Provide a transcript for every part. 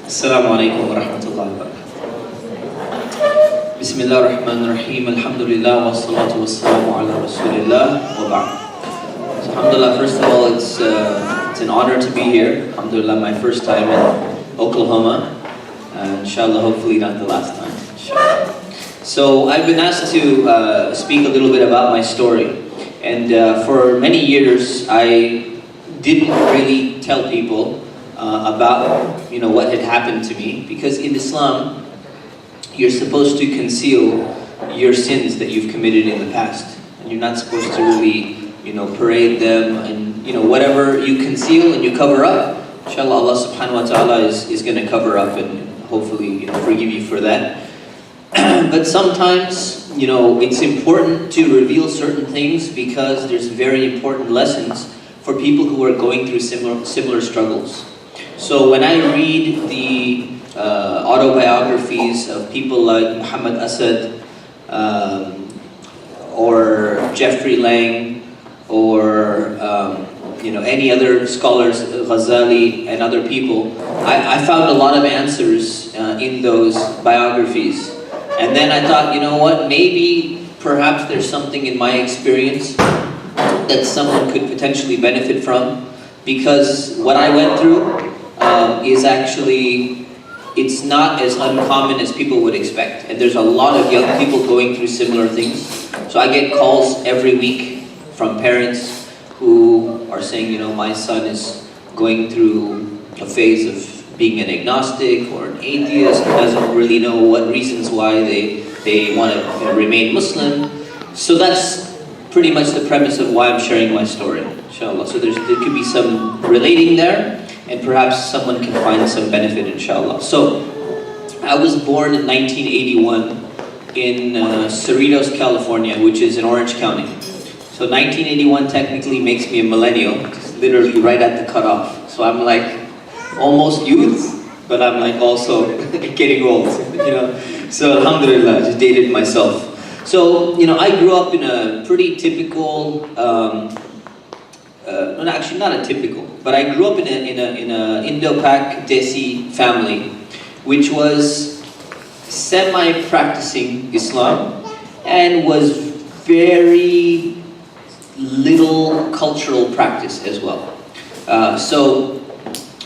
Assalamu alaikum wa rahmatullahi wa barakatuh. Bismillah ar-Rahman ar-Rahim. Alhamdulillah wa salatu wa salamu ala Rasulillah wa ba'd. So, alhamdulillah, first of all, it's an honor to be here. Alhamdulillah, my first time in Oklahoma. Inshallah, hopefully not the last time. Inshallah. So I've been asked to speak a little bit about my story. And for many years, I didn't really tell people about what had happened to me, because in Islam you're supposed to conceal your sins that you've committed in the past, and you're not supposed to really parade them, and whatever you conceal and you cover up, inshallah Allah subhanahu wa ta'ala is going to cover up and hopefully forgive you for that. But sometimes it's important to reveal certain things because there's very important lessons for people who are going through similar struggles. So when I read the autobiographies of people like Muhammad Asad, or Jeffrey Lang, or any other scholars, Ghazali and other people, I found a lot of answers in those biographies. And then I thought, maybe perhaps there's something in my experience that someone could potentially benefit from, because what I went through is actually, it's not as uncommon as people would expect. And there's a lot of young people going through similar things. So I get calls every week from parents who are saying, my son is going through a phase of being an agnostic or an atheist, doesn't really know what reasons why they want to remain Muslim. So that's pretty much the premise of why I'm sharing my story, inshallah. So there could be some relating there, and perhaps someone can find some benefit, inshallah. So I was born in 1981 in Cerritos, California, which is in Orange County. So 1981 technically makes me a millennial, just literally right at the cutoff. So I'm like almost youth, but I'm like also getting old, So alhamdulillah, I just dated myself. So, I grew up in a pretty typical, actually not a typical, but I grew up in a Indo-Pak Desi family, which was semi-practicing Islam and was very little cultural practice as well.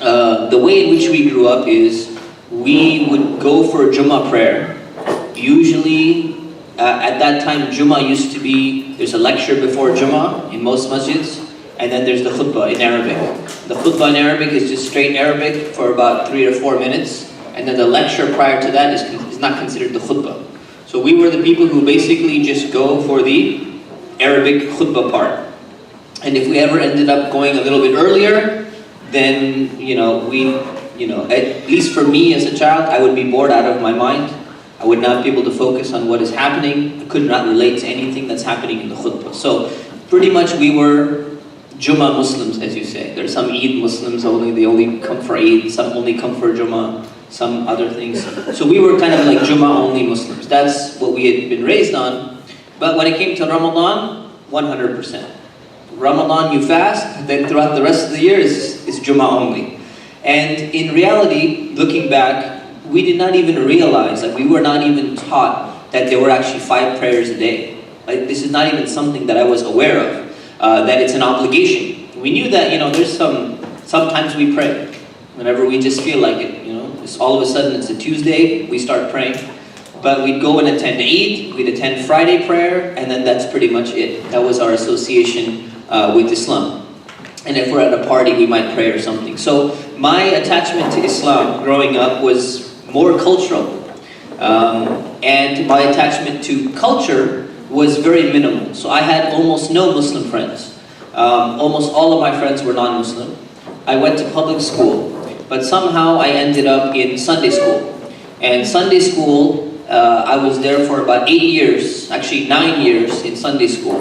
The way in which we grew up is we would go for Jummah prayer. Usually, at that time, Jummah used to be, there's a lecture before Jummah in most masjids, and then there's the khutbah in Arabic. The khutbah in Arabic is just straight Arabic for about 3 or 4 minutes, and then the lecture prior to that is not considered the khutbah. So we were the people who basically just go for the Arabic khutbah part. And if we ever ended up going a little bit earlier, then, at least for me as a child, I would be bored out of my mind. I would not be able to focus on what is happening. I could not relate to anything that's happening in the khutbah. So pretty much we were Jummah Muslims, as you say. There's some Eid Muslims, they only come for Eid, some only come for Jummah, some other things. So we were kind of like Jummah only Muslims. That's what we had been raised on. But when it came to Ramadan, 100%. Ramadan you fast, then throughout the rest of the year is Jummah only. And in reality, looking back, we did not even realize, we were not even taught that there were actually 5 prayers a day. This is not even something that I was aware of, that it's an obligation. We knew that, there's sometimes we pray, whenever we just feel like it, It's all of a sudden it's a Tuesday, we start praying. But we'd go and attend Eid, we'd attend Friday prayer, and then that's pretty much it. That was our association with Islam. And if we're at a party, we might pray or something. So my attachment to Islam growing up was more cultural. And my attachment to culture was very minimal. So I had almost no Muslim friends. Almost all of my friends were non-Muslim. I went to public school, but somehow I ended up in Sunday school. And Sunday school, I was there for about 8 years, actually 9 years in Sunday school.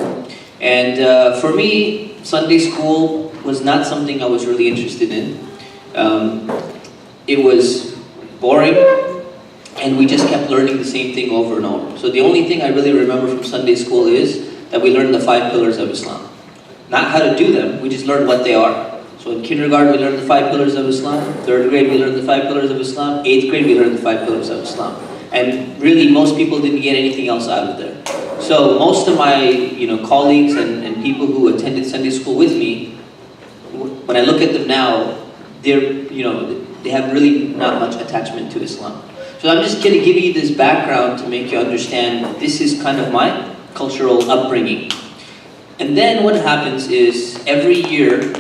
And for me, Sunday school was not something I was really interested in. It was boring, and we just kept learning the same thing over and over. So the only thing I really remember from Sunday school is that we learned the 5 pillars of Islam. Not how to do them, we just learned what they are. So So in kindergarten we learned the 5 pillars of Islam, 3rd grade we learned the 5 pillars of Islam, 8th grade we learned the 5 pillars of Islam. And really most people didn't get anything else out of there. So most of my colleagues and people who attended Sunday school with me, when I look at them now, they have really not much attachment to Islam. So I'm just going to give you this background to make you understand this is kind of my cultural upbringing. And then what happens is every year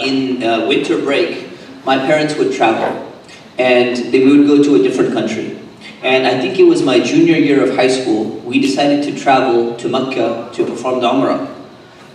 in winter break, my parents would travel and we would go to a different country. And I think it was my junior year of high school, we decided to travel to Makkah to perform the Umrah.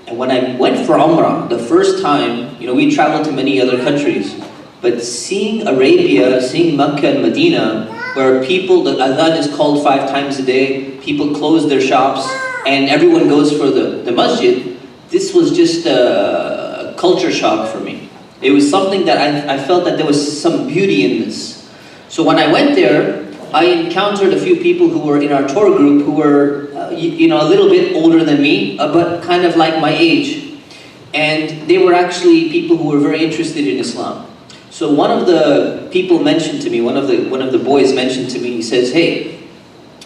And when I went for Umrah, the first time, we traveled to many other countries, but seeing Arabia, seeing Makkah and Medina, where people, the adhan is called 5 times a day, people close their shops, and everyone goes for the masjid, this was just a culture shock for me. It was something that I felt that there was some beauty in this. So when I went there, I encountered a few people who were in our tour group who were, a little bit older than me, but kind of like my age. And they were actually people who were very interested in Islam. So one of the people mentioned to me, one of the boys mentioned to me, he says, hey,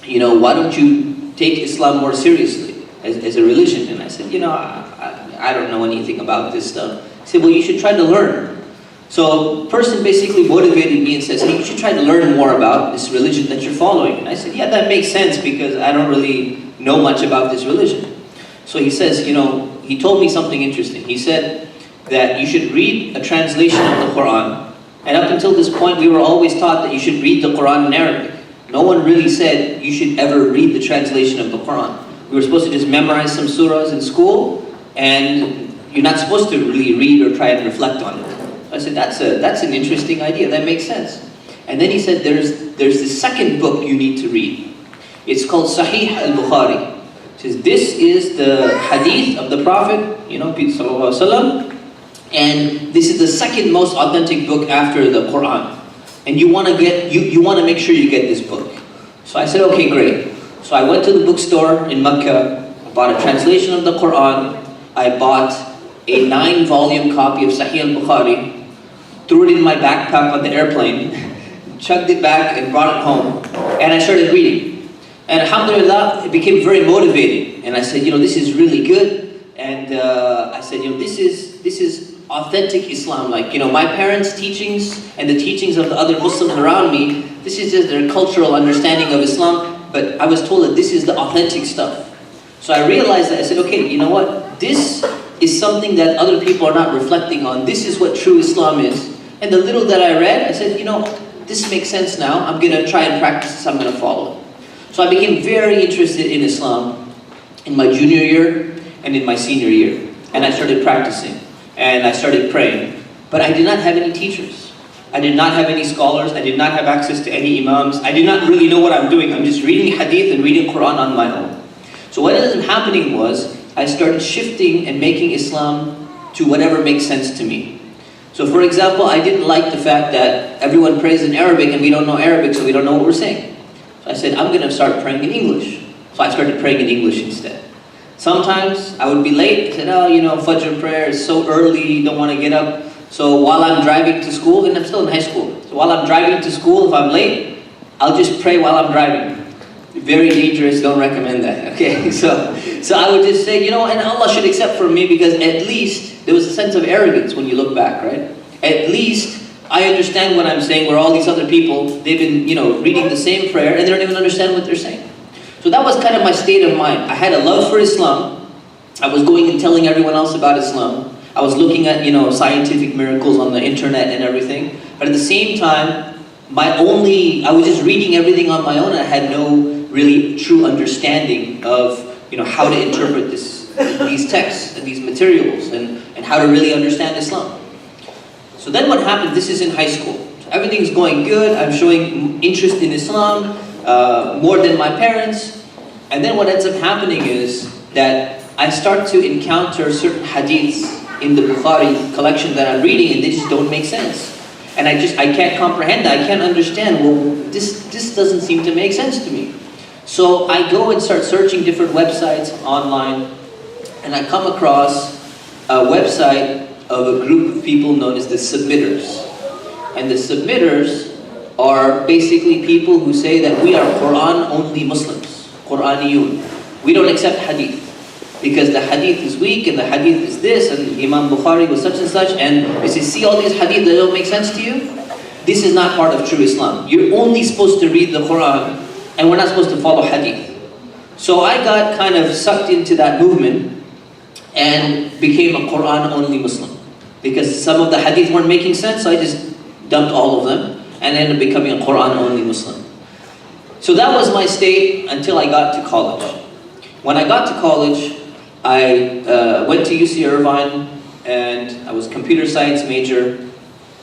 why don't you take Islam more seriously as a religion? And I said, I don't know anything about this stuff. He said, well, you should try to learn. So the person basically motivated me and says, hey, you should try to learn more about this religion that you're following. And I said, yeah, that makes sense because I don't really know much about this religion. So he says, he told me something interesting. He said that you should read a translation of the Quran. And up until this point, we were always taught that you should read the Quran in Arabic. No one really said you should ever read the translation of the Quran. We were supposed to just memorize some surahs in school, and you're not supposed to really read or try and reflect on it. I said, that's an interesting idea, that makes sense. And then he said, there's the second book you need to read. It's called Sahih al-Bukhari. He says, this is the hadith of the Prophet, peace sallallahu alaihi wasallam, and this is the second most authentic book after the Quran. And you want to make sure you get this book. So I said, okay, great. So I went to the bookstore in Makkah, I bought a translation of the Quran, I bought a 9-volume copy of Sahih al-Bukhari, threw it in my backpack on the airplane, chugged it back and brought it home, and I started reading. And alhamdulillah, it became very motivating. And I said, this is really good. And I said, this is authentic Islam. Like, my parents' teachings and the teachings of the other Muslims around me, this is just their cultural understanding of Islam. But I was told that this is the authentic stuff. So I realized that, I said, okay, you know what? This is something that other people are not reflecting on. This is what true Islam is. And the little that I read, I said, this makes sense now. I'm going to try and practice this. I'm going to follow it. So I became very interested in Islam in my junior year and in my senior year. And I started practicing. And I started praying. But I did not have any teachers. I did not have any scholars. I did not have access to any imams. I did not really know what I'm doing. I'm just reading hadith and reading Quran on my own. So what ended up happening was, I started shifting and making Islam to whatever makes sense to me. So for example, I didn't like the fact that everyone prays in Arabic and we don't know Arabic, so we don't know what we're saying. So I said, I'm going to start praying in English. So I started praying in English instead. Sometimes I would be late. I said, Fajr prayer is so early, don't want to get up. So while I'm driving to school, and I'm still in high school, so while I'm driving to school, if I'm late, I'll just pray while I'm driving. Very dangerous, don't recommend that, okay? So I would just say, and Allah should accept from me because at least there was a sense of arrogance when you look back, right? At least I understand what I'm saying, where all these other people, they've been, reading the same prayer and they don't even understand what they're saying. So that was kind of my state of mind. I had a love for Islam. I was going and telling everyone else about Islam. I was looking at, scientific miracles on the internet and everything. But at the same time, I was just reading everything on my own. I had no really true understanding of, how to interpret these texts and these materials and how to really understand Islam. So then what happened, this is in high school. So everything's going good. I'm showing interest in Islam more than my parents. And then what ends up happening is that I start to encounter certain hadiths in the Bukhari collection that I'm reading and they just don't make sense. And I can't comprehend that. I can't understand, this doesn't seem to make sense to me. So I go and start searching different websites online, and I come across a website of a group of people known as the submitters. And the submitters are basically people who say that we are Quran-only Muslims, Quraniyun. We don't accept hadith, because the hadith is weak, and the hadith is this, and Imam Bukhari was such and such, and you say, see all these hadith that don't make sense to you? This is not part of true Islam. You're only supposed to read the Quran, and we're not supposed to follow hadith. So I got kind of sucked into that movement, and became a Quran-only Muslim. Because some of the hadith weren't making sense, so I just dumped all of them, and ended up becoming a Quran-only Muslim. So that was my state until I got to college. When I got to college, I went to UC Irvine, and I was a computer science major.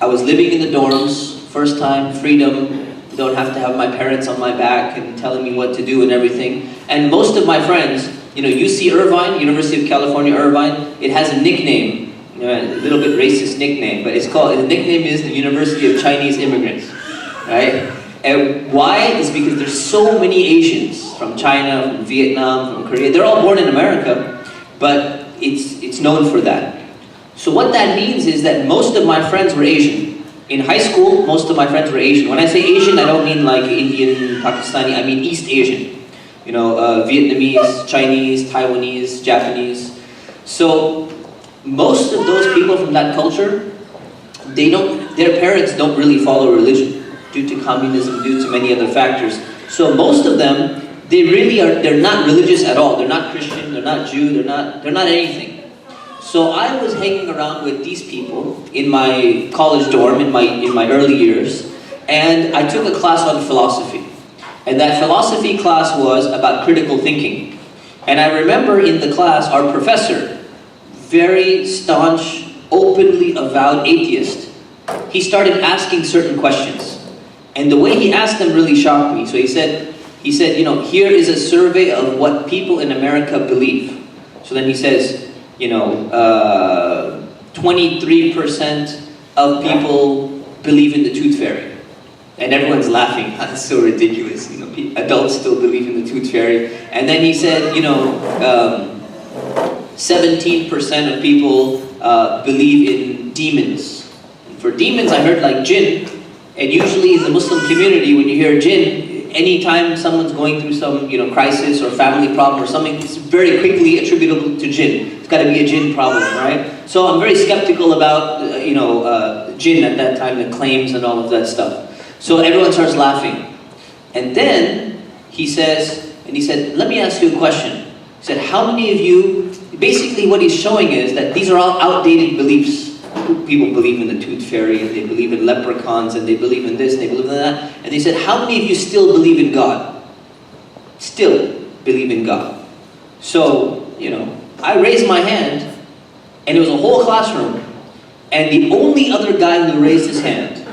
I was living in the dorms, first time, freedom, don't have to have my parents on my back and telling me what to do and everything. And most of my friends, UC Irvine, University of California, Irvine, it has a nickname, a little bit racist nickname, but the nickname is the University of Chinese Immigrants, right? And why? Is because there's so many Asians from China, from Vietnam, from Korea. They're all born in America, but it's known for that. So what that means is that most of my friends were Asian. In high school, most of my friends were Asian. When I say Asian, I don't mean like Indian, Pakistani, I mean East Asian. Vietnamese, Chinese, Taiwanese, Japanese. So most of those people from that culture, their parents don't really follow religion due to communism, due to many other factors. So most of them, they're not religious at all. They're not Christian, they're not Jew, they're not anything. So I was hanging around with these people in my college dorm in my early years, and I took a class on philosophy. And that philosophy class was about critical thinking. And I remember in the class, our professor, very staunch, openly avowed atheist, he started asking certain questions. And the way he asked them really shocked me. So he said, here is a survey of what people in America believe. So then he says, 23% of people believe in the tooth fairy. And everyone's laughing. That's so ridiculous. Adults still believe in the tooth fairy. And then he said, 17% of people believe in demons. And for demons, I heard like jinn. And usually in the Muslim community, when you hear jinn, anytime someone's going through some crisis or family problem or something, it's very quickly attributable to jinn. It's got to be a jinn problem, right? So I'm very skeptical about jinn at that time, the claims and all of that stuff. So everyone starts laughing. And then he said, let me ask you a question. He said, how many of you, basically what he's showing is that these are all outdated beliefs. People believe in the tooth fairy, and they believe in leprechauns, and they believe in this, and they believe in that. And he said, how many of you still believe in God? Still believe in God. So, I raised my hand, and it was a whole classroom, and the only other guy who raised his hand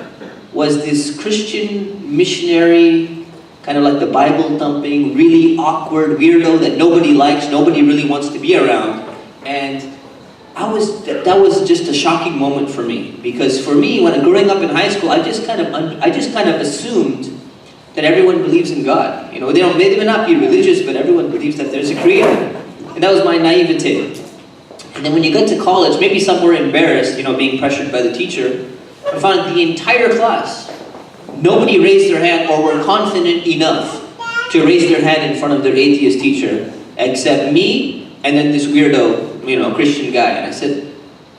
was this Christian missionary, kind of like the Bible thumping, really awkward weirdo that nobody likes, nobody really wants to be around. And that was just a shocking moment for me, because for me, when growing up in high school, I just kind of assumed that everyone believes in God. They may not be religious, but everyone believes that there's a creator. And that was my naivete. And then when you get to college, maybe some were embarrassed, being pressured by the teacher. I found the entire class, nobody raised their hand or were confident enough to raise their hand in front of their atheist teacher, except me and then this weirdo, Christian guy. And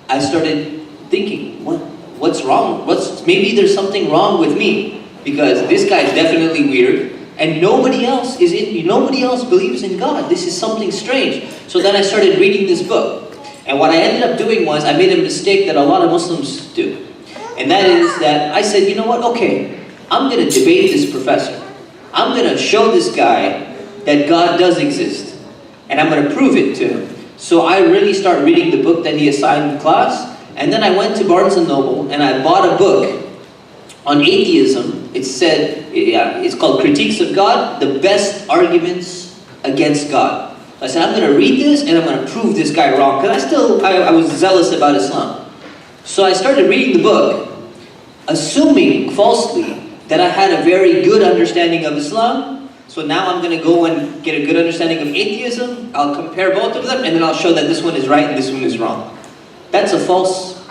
I started thinking, what's wrong? Maybe there's something wrong with me, because this guy's definitely weird, and nobody else believes in God. This is something strange. So then I started reading this book. And what I ended up doing was, I made a mistake that a lot of Muslims do. And that is that I said, okay, I'm going to debate this professor. I'm going to show this guy that God does exist. And I'm going to prove it to him. So I really started reading the book that he assigned in class. And then I went to Barnes & Noble and I bought a book on atheism. It's called Critiques of God, the Best Arguments Against God. I said, I'm going to read this and I'm going to prove this guy wrong. Because I was zealous about Islam. So I started reading the book, assuming falsely that I had a very good understanding of Islam. So now I'm going to go and get a good understanding of atheism. I'll compare both of them, and then I'll show that this one is right and this one is wrong. That's a false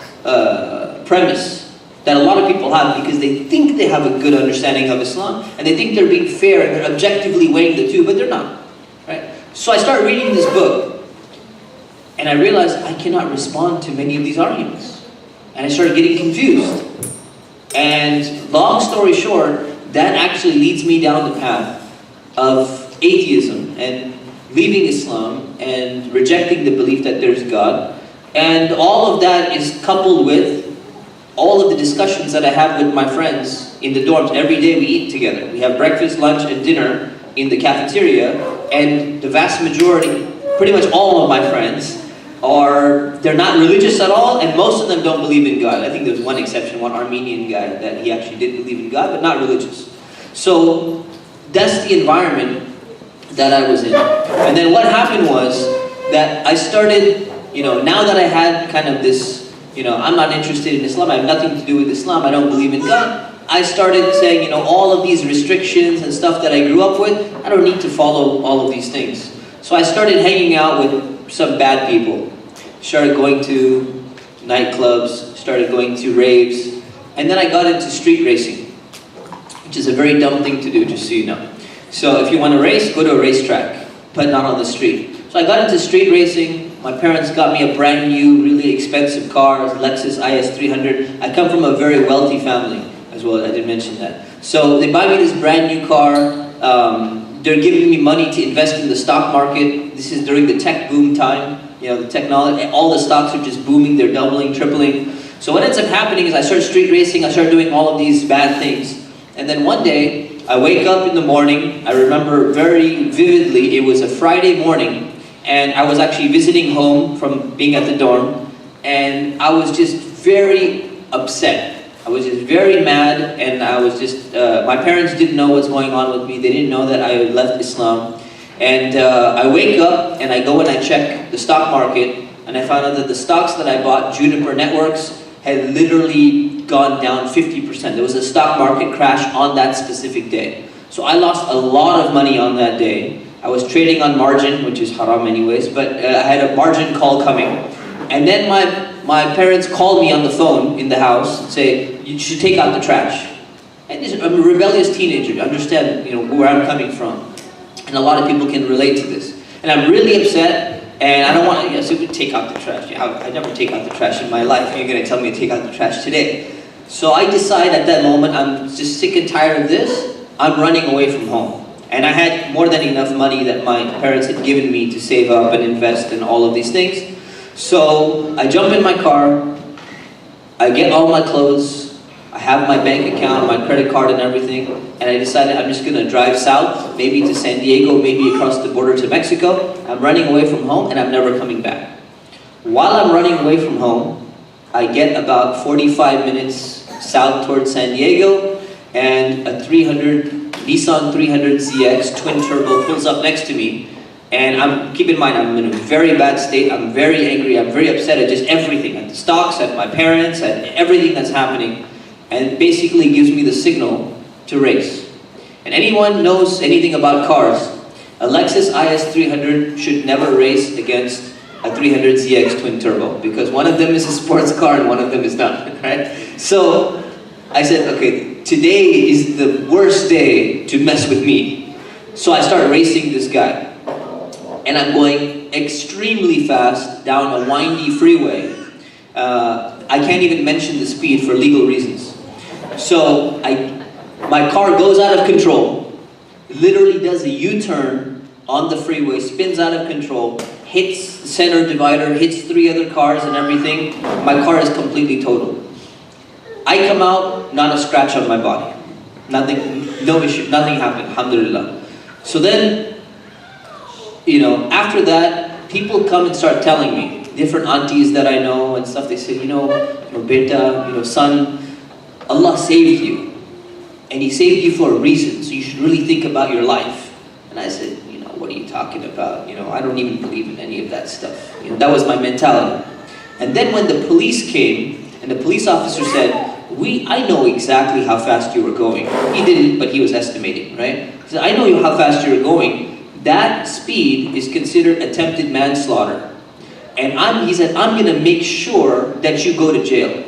premise that a lot of people have, because they think they have a good understanding of Islam, and they think they're being fair and they're objectively weighing the two, but they're not. Right? So I started reading this book, and I realized I cannot respond to many of these arguments. And I started getting confused. And long story short, that actually leads me down the path of atheism and leaving Islam and rejecting the belief that there's God. And all of that is coupled with all of the discussions that I have with my friends in the dorms. Every day we eat together. We have breakfast, lunch, and dinner in the cafeteria. And the vast majority, pretty much all of my friends, they're not religious at all, and most of them don't believe in God. I think there's one exception, one Armenian guy, that he actually did believe in God, but not religious. So that's the environment that I was in. And then what happened was that I started, now that I had kind of this, I'm not interested in Islam, I have nothing to do with Islam, I don't believe in God, I started saying, all of these restrictions and stuff that I grew up with, I don't need to follow all of these things. So I started hanging out with some bad people. Started going to nightclubs, started going to raves, and then I got into street racing, which is a very dumb thing to do, just so you know. So if you want to race, go to a racetrack, but not on the street. So I got into street racing. My parents got me a brand new, really expensive car, Lexus IS 300. I come from a very wealthy family as well, I didn't mention that. So they buy me this brand new car. They're giving me money to invest in the stock market. This is during the tech boom time. The technology, all the stocks are just booming, they're doubling, tripling. So what ends up happening is I start street racing, I start doing all of these bad things. And then one day, I wake up in the morning, I remember very vividly, it was a Friday morning, and I was actually visiting home from being at the dorm, and I was just very upset. I was just very mad, and I was just, my parents didn't know what's going on with me, they didn't know that I had left Islam. And I wake up and I go and I check the stock market, and I found out that the stocks that I bought, Juniper Networks, had literally gone down 50%. There was a stock market crash on that specific day. So I lost a lot of money on that day. I was trading on margin, which is haram anyways, but I had a margin call coming. And then my parents called me on the phone in the house and say, you should take out the trash. And I'm a rebellious teenager, understand where I'm coming from. And a lot of people can relate to this. And I'm really upset, and I don't want to, so take out the trash. I never take out the trash in my life. You're going to tell me to take out the trash today. So I decide at that moment, I'm just sick and tired of this. I'm running away from home. And I had more than enough money that my parents had given me to save up and invest in all of these things. So I jump in my car, I get all my clothes, I have my bank account, my credit card and everything, and I decided I'm just going to drive south, maybe to San Diego, maybe across the border to Mexico. I'm running away from home and I'm never coming back. While I'm running away from home, I get about 45 minutes south towards San Diego, and a Nissan 300ZX twin turbo pulls up next to me. And keep in mind, I'm in a very bad state, I'm very angry, I'm very upset at just everything, at the stocks, at my parents, at everything that's happening. And it basically gives me the signal to race. And anyone knows anything about cars, a Lexus IS 300 should never race against a 300ZX twin turbo, because one of them is a sports car and one of them is not, right? So I said, okay, today is the worst day to mess with me. So I start racing this guy. And I'm going extremely fast down a windy freeway. I can't even mention the speed for legal reasons. So my car goes out of control, literally does a U-turn on the freeway, spins out of control, hits the center divider, hits 3 other cars and everything. My car is completely totaled. I come out, not a scratch on my body. Nothing, no issue, nothing happened, alhamdulillah. So then, after that, people come and start telling me, different aunties that I know and stuff, they say, beta, son, Allah saved you. And He saved you for a reason, so you should really think about your life. And I said, what are you talking about? I don't even believe in any of that stuff. That was my mentality. And then when the police came, and the police officer said, I know exactly how fast you were going. He didn't, but he was estimating, right? He said, I know how fast you were going. That speed is considered attempted manslaughter. And he said, I'm going to make sure that you go to jail.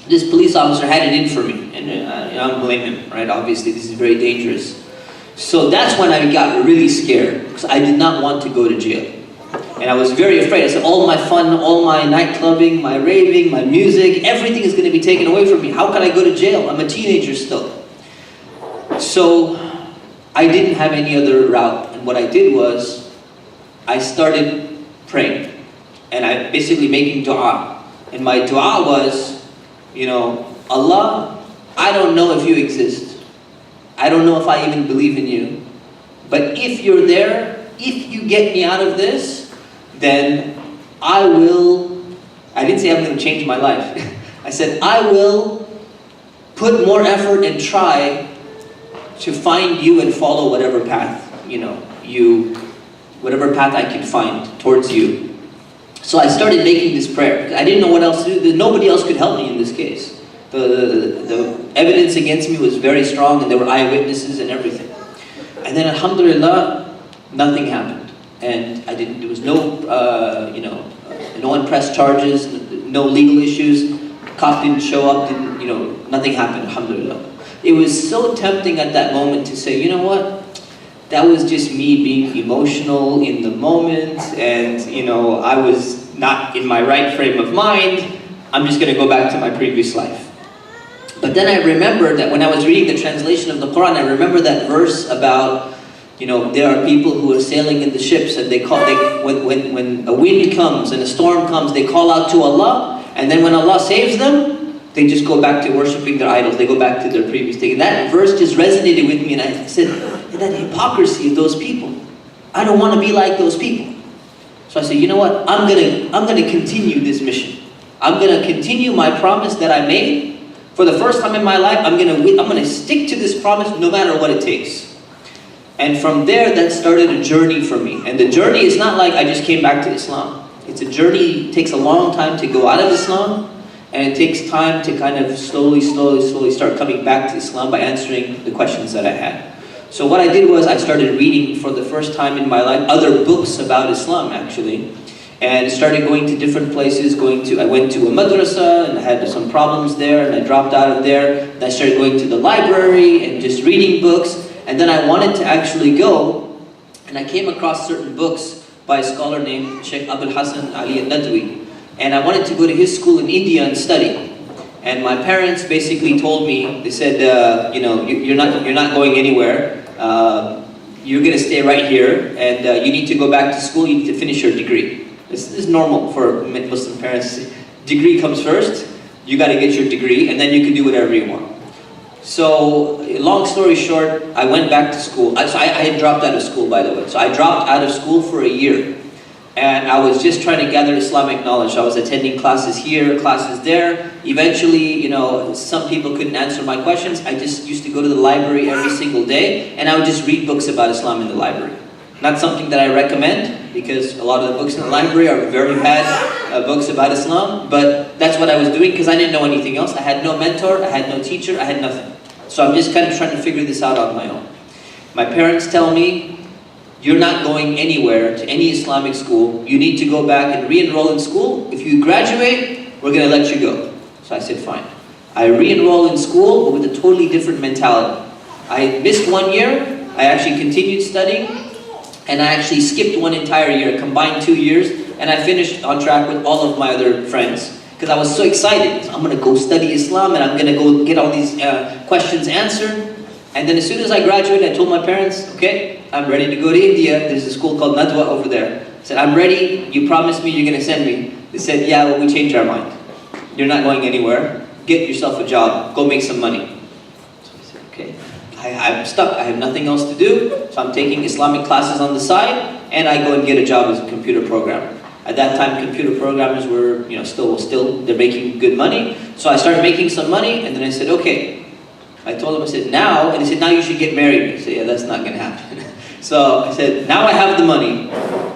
This police officer had it in for me, and I don't blame him, right? Obviously, this is very dangerous. So that's when I got really scared, because I did not want to go to jail. And I was very afraid. I said, all my fun, all my night clubbing, my raving, my music, everything is going to be taken away from me. How can I go to jail? I'm a teenager still. So I didn't have any other route. And what I did was, I started praying. And I basically making dua. And my dua was, you know, Allah, I don't know if you exist. I don't know if I even believe in you. But if you're there, if you get me out of this, then I didn't say I'm going to change my life. I said, I will put more effort and try to find you and follow whatever path, whatever path I can find towards you. So I started making this prayer. I didn't know what else to do. Nobody else could help me in this case. The evidence against me was very strong, and there were eyewitnesses and everything. And then, alhamdulillah, nothing happened. And there was no, no one pressed charges, no legal issues. Cop didn't show up, nothing happened, alhamdulillah. It was so tempting at that moment to say, you know what? That was just me being emotional in the moment, and I was not in my right frame of mind. I'm just going to go back to my previous life. But then I remembered that when I was reading the translation of the Quran, I remember that verse about, there are people who are sailing in the ships, and when a wind comes and a storm comes, they call out to Allah, and then when Allah saves them, they just go back to worshipping their idols. They go back to their previous thing. And that verse just resonated with me, and I said, that hypocrisy of those people. I don't want to be like those people. So I said, you know what? I'm gonna continue this mission. I'm gonna continue my promise that I made. For the first time in my life, I'm gonna stick to this promise no matter what it takes. And from there, that started a journey for me. And the journey is not like I just came back to Islam. It's a journey. It takes a long time to go out of Islam. And it takes time to kind of slowly start coming back to Islam by answering the questions that I had. So what I did was I started reading for the first time in my life other books about Islam, actually. And started going to different places. I went to a madrasa, and I had some problems there, and I dropped out of there. And I started going to the library and just reading books. And then I wanted to actually go, and I came across certain books by a scholar named Shaykh Abul Hasan Ali al-Nadwi. And I wanted to go to his school in India and study. And my parents basically told me, they said, you're not going anywhere. You're going to stay right here, and you need to go back to school. You need to finish your degree. This is normal for Muslim parents. Degree comes first. You got to get your degree, and then you can do whatever you want. So, long story short, I went back to school. I had dropped out of school, by the way. So I dropped out of school for a year. And I was just trying to gather Islamic knowledge. I was attending classes here, classes there. Eventually, some people couldn't answer my questions. I just used to go to the library every single day, and I would just read books about Islam in the library. Not something that I recommend, because a lot of the books in the library are very bad books about Islam, but that's what I was doing because I didn't know anything else. I had no mentor, I had no teacher, I had nothing. So I'm just kind of trying to figure this out on my own. My parents tell me, you're not going anywhere to any Islamic school. You need to go back and re-enroll in school. If you graduate, we're going to let you go. So I said, fine. I re-enroll in school, but with a totally different mentality. I missed 1 year. I actually continued studying. And I actually skipped one entire year, combined 2 years. And I finished on track with all of my other friends. Because I was so excited. I'm going to go study Islam, and I'm going to go get all these questions answered. And then as soon as I graduated, I told my parents, okay, I'm ready to go to India. There's a school called Nadwa over there. I said, I'm ready. You promised me you're going to send me. They said, yeah, well, we changed our mind. You're not going anywhere. Get yourself a job. Go make some money. So I said, okay. I'm stuck. I have nothing else to do. So I'm taking Islamic classes on the side, and I go and get a job as a computer programmer. At that time, computer programmers were, still, they're making good money. So I started making some money, and then I said, okay. I told him, I said, now, and he said, now you should get married. I said, yeah, that's not going to happen. So I said, now I have the money,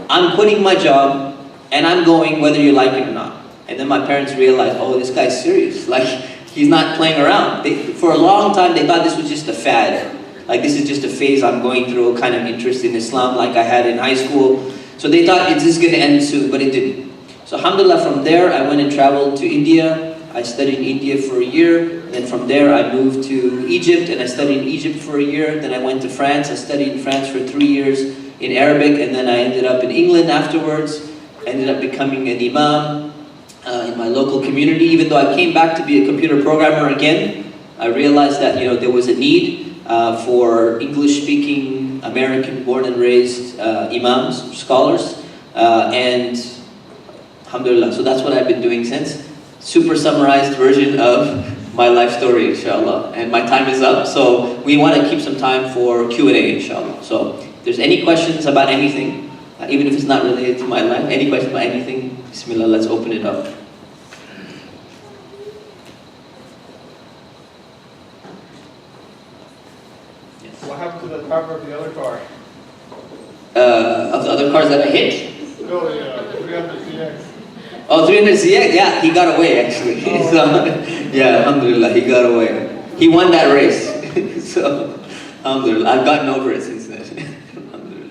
I'm quitting my job, and I'm going whether you like it or not. And then my parents realized, oh, this guy's serious. Like, he's not playing around. For a long time, they thought this was just a fad. Like, this is just a phase I'm going through, a kind of interest in Islam like I had in high school. So they thought, this is going to end soon, but it didn't. So alhamdulillah, from there I went and traveled to India. I studied in India for a year. And then from there I moved to Egypt and I studied in Egypt for a year. Then I went to France. I studied in France for 3 years in Arabic. And then I ended up in England afterwards. I ended up becoming an imam in my local community. Even though I came back to be a computer programmer again, I realized that there was a need for English-speaking, American-born and raised imams, scholars, and alhamdulillah. So that's what I've been doing since. Super summarized version of my life story, inshallah. And my time is up, so we want to keep some time for Q&A, inshallah. So if there's any questions about anything, even if it's not related to my life, any questions about anything, bismillah, let's open it up. What happened to the driver of the other car? Of the other cars that I hit? No, the 300ZX. Oh, 300ZX? Yeah, he got away actually. Oh. So, yeah, alhamdulillah, he got away. He won that race. So, alhamdulillah, I've gotten over it since then. Alhamdulillah.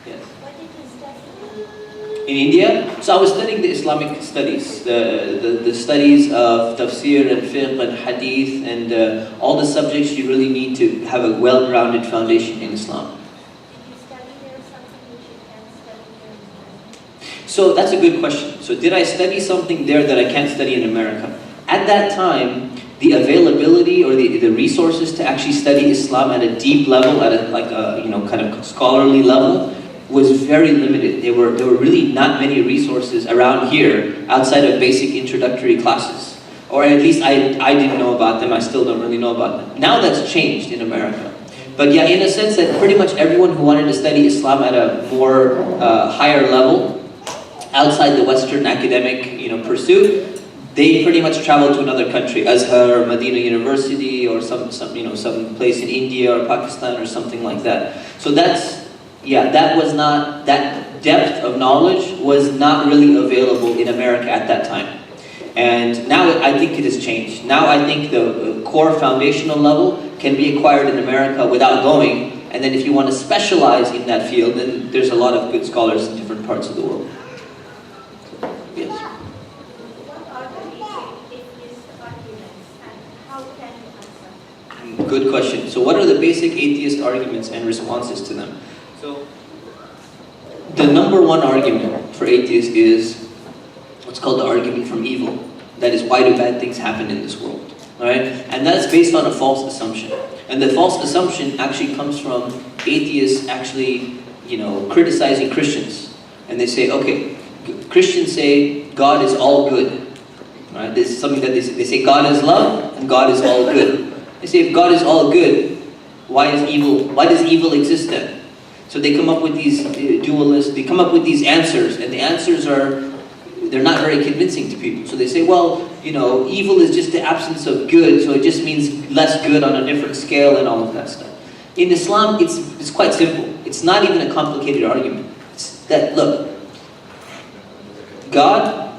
Yes. What did you study? In India? So I was studying the Islamic Studies, the studies of tafsir and fiqh and hadith and all the subjects you really need to have a well-grounded foundation in Islam. Did you study there something which you can't study here in America? So that's a good question. So did I study something there that I can't study in America? At that time, the availability or the resources to actually study Islam at a deep level, at a kind of scholarly level, was very limited. There were really not many resources around here outside of basic introductory classes. Or at least I didn't know about them, I still don't really know about them. Now that's changed in America. But yeah, in a sense that pretty much everyone who wanted to study Islam at a more higher level, outside the Western academic pursuit, they pretty much traveled to another country, Azhar or Medina University or some place in India or Pakistan or something like that. So that depth of knowledge was not really available in America at that time. And now I think it has changed. Now I think the core foundational level can be acquired in America without going. And then if you want to specialize in that field, then there's a lot of good scholars in different parts of the world. Yes. What are the basic atheist arguments and how can you answer? Good question. So what are the basic atheist arguments and responses to them? So the number one argument for atheists is what's called the argument from evil. That is, why do bad things happen in this world? All right? And that's based on a false assumption. And the false assumption actually comes from atheists actually, criticizing Christians. And they say, okay, Christians say God is all good. All right? This is something that they say God is love and God is all good. They say if God is all good, why does evil exist then? So they come up with these dualists, they come up with these answers, and the answers they're not very convincing to people. So they say, well, evil is just the absence of good, so it just means less good on a different scale and all of that stuff. In Islam, it's quite simple. It's not even a complicated argument. It's that, look, God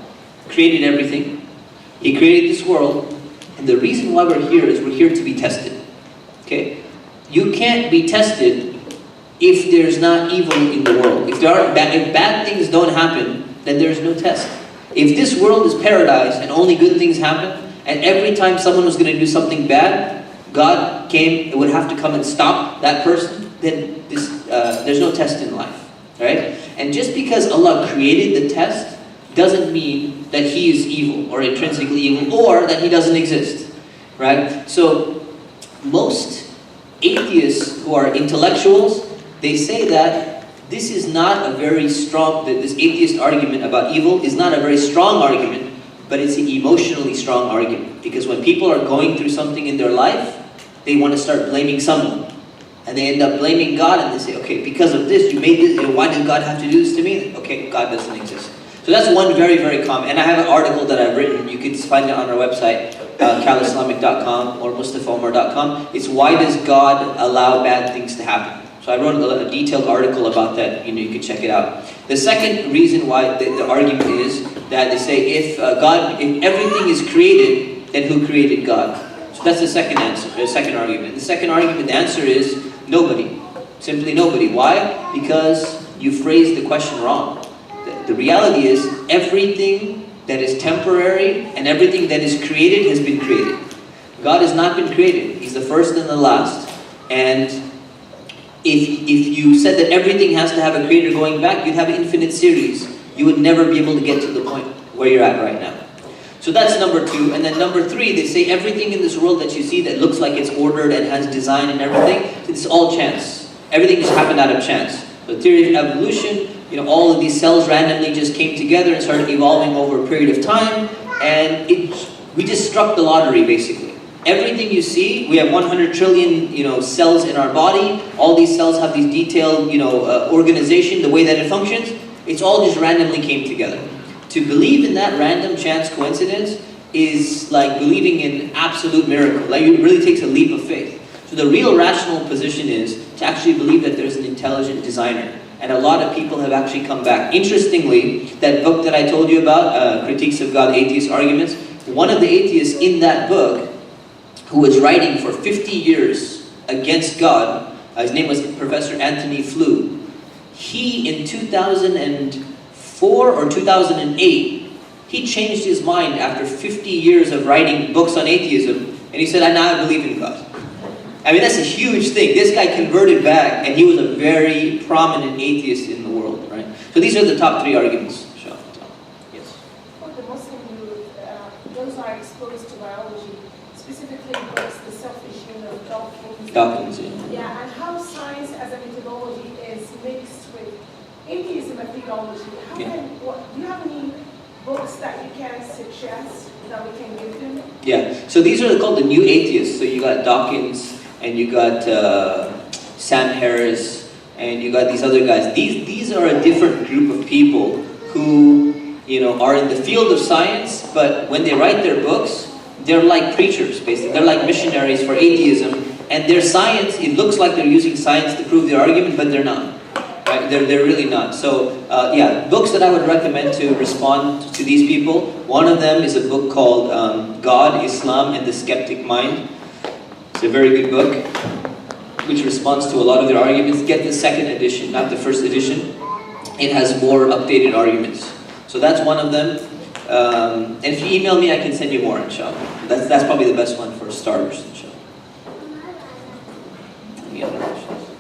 created everything. He created this world, and the reason why we're here is we're here to be tested. Okay? You can't be tested if there's not evil in the world. If bad things don't happen, then there's no test. If this world is paradise and only good things happen, and every time someone was going to do something bad, God would have to come and stop that person, then there's no test in life. Right? And just because Allah created the test doesn't mean that He is evil or intrinsically evil or that He doesn't exist. Right? So most atheists who are intellectuals, they say that this is not a very strong, this atheist argument about evil is not a very strong argument, but it's an emotionally strong argument. Because when people are going through something in their life, they want to start blaming someone. And they end up blaming God and they say, okay, because of this, you made this, why did God have to do this to me? Okay, God doesn't exist. So that's one very, very common. And I have an article that I've written, you can find it on our website, calislamic.com or mustafaumar.com. It's why does God allow bad things to happen? So I wrote a detailed article about that. You can check it out. The second reason why the argument is that they say if everything is created, then who created God? So that's the second answer. The second argument. The second argument, the answer is nobody. Simply nobody. Why? Because you phrased the question wrong. The reality is, everything that is temporary and everything that is created has been created. God has not been created. He's the first and the last. And if you said that everything has to have a creator going back, you'd have an infinite series. You would never be able to get to the point where you're at right now. So that's number 2. And then number 3, they say everything in this world that you see that looks like it's ordered and has design and everything, it's all chance. Everything just happened out of chance. The theory of evolution, all of these cells randomly just came together and started evolving over a period of time, and we just struck the lottery, basically. Everything you see, we have 100 trillion, cells in our body. All these cells have these detailed, organization, the way that it functions. It's all just randomly came together. To believe in that random chance coincidence is like believing in absolute miracle. Like, it really takes a leap of faith. So the real rational position is to actually believe that there's an intelligent designer. And a lot of people have actually come back. Interestingly, that book that I told you about, Critiques of God, Atheist Arguments, one of the atheists in that book, who was writing for 50 years against God, his name was Professor Anthony Flew. He, in 2004 or 2008, he changed his mind after 50 years of writing books on atheism, and he said, I believe in God. I mean, that's a huge thing. This guy converted back, and he was a very prominent atheist in the world, right? So these are the top 3 arguments. Yes? For the Muslim youth, those are exposed to biology, specifically books, the self-issue of Dawkins. Dawkins, yeah. Yeah, and how science as a methodology is mixed with atheism and theology. Do you have any books that you can suggest that we can give them? Yeah, so these are called the new atheists. So you got Dawkins, and you got Sam Harris, and you got these other guys. These are a different group of people who, are in the field of science, but when they write their books, they're like preachers, basically. They're like missionaries for atheism, and their science, it looks like they're using science to prove their argument, but they're not. Right? They're really not. So, books that I would recommend to respond to these people, one of them is a book called God, Islam, and the Skeptic Mind. It's a very good book, which responds to a lot of their arguments. Get the second edition, not the first edition. It has more updated arguments. So that's one of them. And if you email me, I can send you more, inshallah. That's probably the best one for starters, inshallah. Any other questions?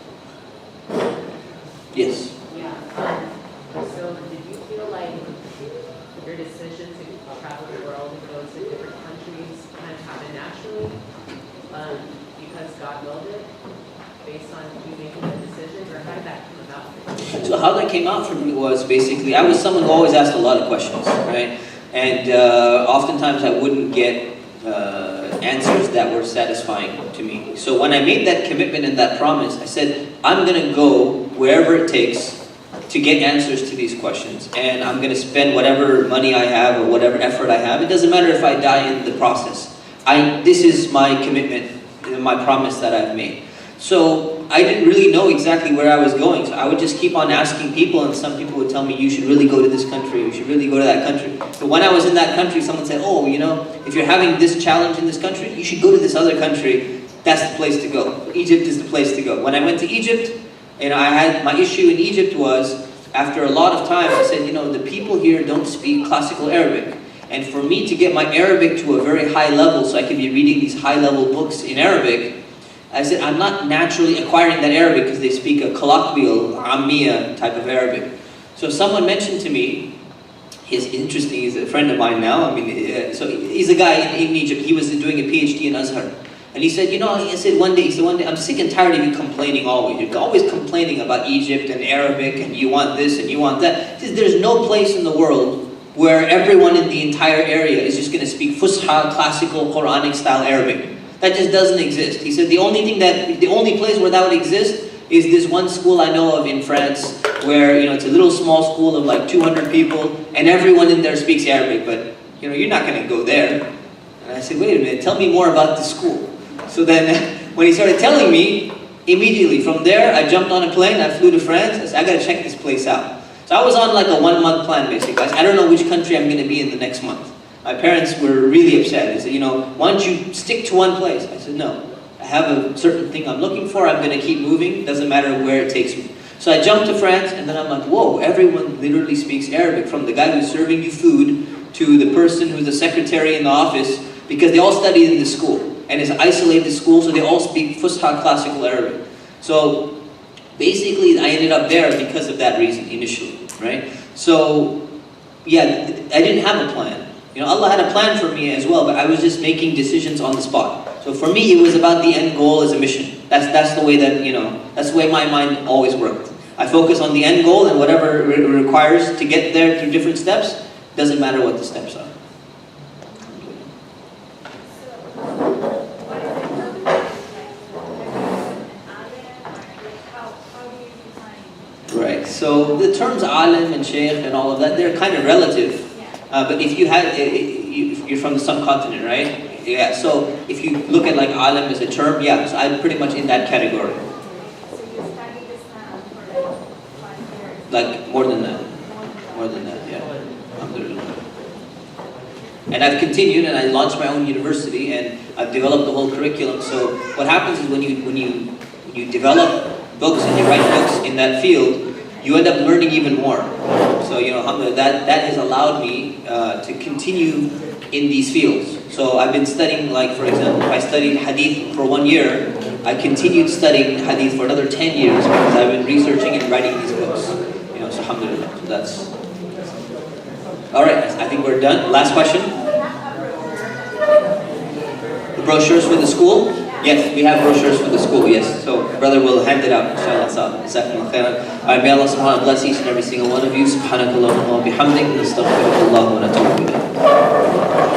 Yes? Yeah. So did you feel like your decision to travel the world and go to different countries kind of happened naturally? Because God willed it, based on you making the decision, or how did that come about? So how that came out for me was basically, I was someone who always asked a lot of questions, right? And oftentimes I wouldn't get answers that were satisfying to me. So when I made that commitment and that promise, I said, I'm going to go wherever it takes to get answers to these questions. And I'm going to spend whatever money I have or whatever effort I have. It doesn't matter if I die in the process. This is my commitment, my promise that I've made. So I didn't really know exactly where I was going. So I would just keep on asking people, and some people would tell me, you should really go to this country, you should really go to that country. But when I was in that country, someone said, oh, if you're having this challenge in this country, you should go to this other country. That's the place to go. Egypt is the place to go. When I went to Egypt, I had my issue in Egypt was, after a lot of time, I said, the people here don't speak classical Arabic. And for me to get my Arabic to a very high level, so I can be reading these high-level books in Arabic, I said, I'm not naturally acquiring that Arabic because they speak a colloquial, Ammiya type of Arabic. So someone mentioned to me, he's interesting, he's a friend of mine now, so he's a guy in Egypt, he was doing a PhD in Azhar. And he said, one day, I'm sick and tired of you complaining always. You're always complaining about Egypt and Arabic, and you want this and you want that. He said, there's no place in the world where everyone in the entire area is just going to speak Fusha, classical, Quranic style Arabic. That just doesn't exist. He said the only place where that would exist is this one school I know of in France, where it's a little small school of like 200 people, and everyone in there speaks Arabic, but you're not going to go there. And I said, wait a minute, tell me more about the school. So then, when he started telling me, immediately from there, I jumped on a plane, I flew to France, I said, I got to check this place out. So I was on like a 1-month plan, basically. I don't know which country I'm going to be in the next month. My parents were really upset. They said, why don't you stick to one place? I said, no. I have a certain thing I'm looking for. I'm going to keep moving. Doesn't matter where it takes me. So I jumped to France, and then I'm like, whoa, everyone literally speaks Arabic, from the guy who's serving you food to the person who's the secretary in the office, because they all studied in the school. And it's an isolated school, so they all speak Fusha classical Arabic. So basically, I ended up there because of that reason initially, right? So yeah, I didn't have a plan. You know, Allah had a plan for me as well, but I was just making decisions on the spot. So for me, it was about the end goal as a mission. That's the way that, you know, that's the way my mind always worked. I focus on the end goal, and whatever it requires to get there through different steps, doesn't matter what the steps are. Right, so the terms alim and shaykh and all of that, they're kind of relative. But if you had, you're from the subcontinent, right? Yeah, so if you look at like alim as a term, yeah, so I'm pretty much in that category. So you studied Islam for like 5 years? Like more than that. More than that, yeah. Alhamdulillah. And I've continued, and I launched my own university, and I've developed the whole curriculum. So what happens is when you develop books and you write books in that field, you end up learning even more. So, you know, alhamdulillah, that has allowed me to continue in these fields. So I've been studying, like for example, if I studied hadith for 1 year, I continued studying hadith for another 10 years because I've been researching and writing these books. You know, so alhamdulillah. So that's... Alright, I think we're done. Last question? The brochures for the school? Yes, we have brochures for the school, yes. So brother will hand it out, inshallah. Jazakumullah khairan. May Allah subhanahu wa ta'ala bless each and every single one of you. Subhanakallahumma wa bihamdik. Nastaghfirullah wa natubu ilayh.